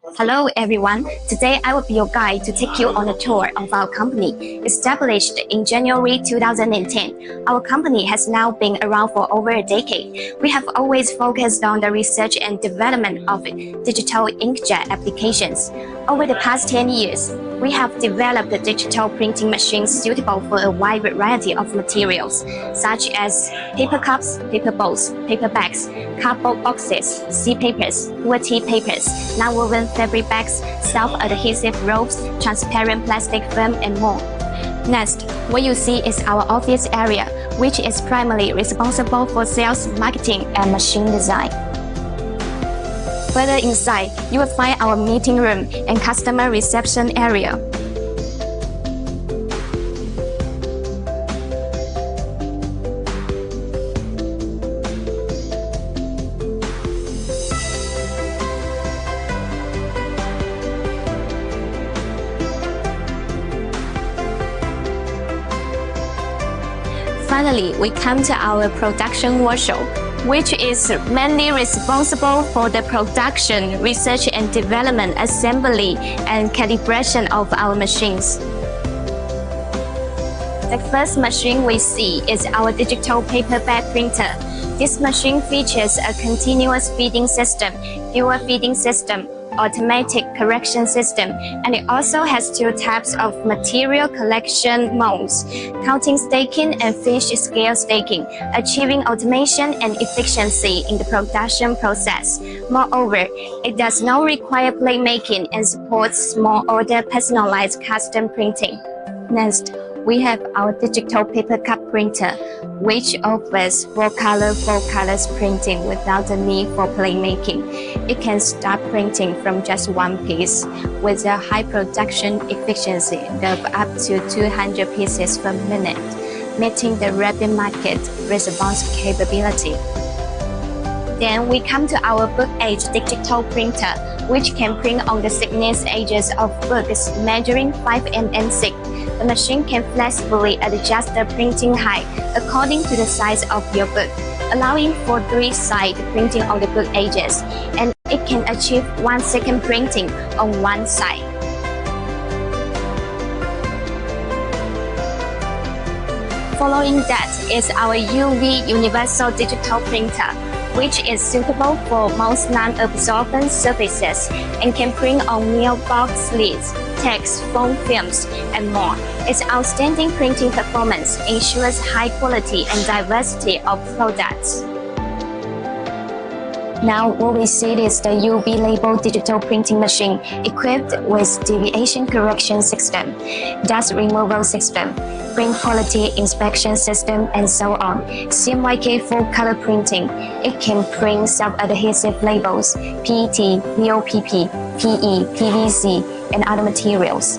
Hello everyone, today I will be your guide to take you on a tour of our company. Established in January 2010, our company has now been around for over a decade. We have always focused on the research and development of digital inkjet applications. Over the past 10 years, we have developed digital printing machines suitable for a wide variety of materials, such as paper cups, paper bowls, paper bags, cardboard boxes, C-papers, UT papers, nonwoven fabric bags, self-adhesive ropes, transparent plastic film, and more. Next, what you see is our office area, which is primarily responsible for sales, marketing, and machine design. Further inside, you will find our meeting room and customer reception area. Finally, we come to our production workshop, which is mainly responsible for the production, research and development, assembly, and calibration of our machines. The first machine we see is our digital paper bag printer. This machine features a continuous feeding system, fuel feeding system, automatic correction system, and it also has two types of material collection modes, counting staking and fish scale staking, achieving automation and efficiency in the production process. Moreover, it does not require plate making and supports small order personalized custom printing. Next, we have our digital paper cup printer, which offers full colors printing without the need for plate making. It can start printing from just one piece with a high production efficiency of up to 200 pieces per minute, meeting the rapid market response capability. Then we come to our book edge digital printer, which can print on the thickness edges of books measuring 5 mm thick. The machine can flexibly adjust the printing height according to the size of your book, allowing for 3-side printing on the book edges, and it can achieve 1 second printing on one side. Following that is our UV Universal Digital Printer, which is suitable for most non-absorbent surfaces and can print on mailbox lids, text, phone films, and more. Its outstanding printing performance ensures high quality and diversity of products. Now what we see is the UV label digital printing machine equipped with deviation correction system, dust removal system, print quality inspection system, and so on. CMYK full color printing. It can print self-adhesive labels, PET, BOPP, PE, PVC, and other materials.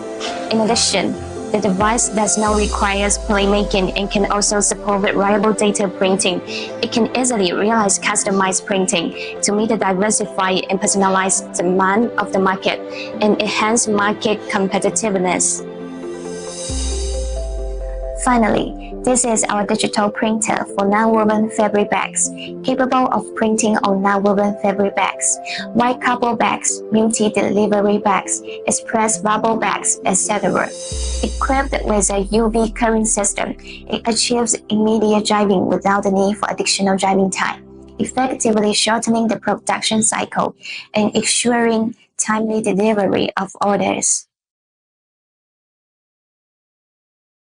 In addition, the device does not require plate making and can also support variable data printing. It can easily realize customized printing to meet the diversified and personalized demand of the market and enhance market competitiveness. Finally, this is our digital printer for nonwoven fabric bags, capable of printing on nonwoven fabric bags, white cardboard bags, multi-delivery bags, express bubble bags, etc. Equipped with a UV current system, it achieves immediate drying without the need for additional drying time, effectively shortening the production cycle and ensuring timely delivery of orders.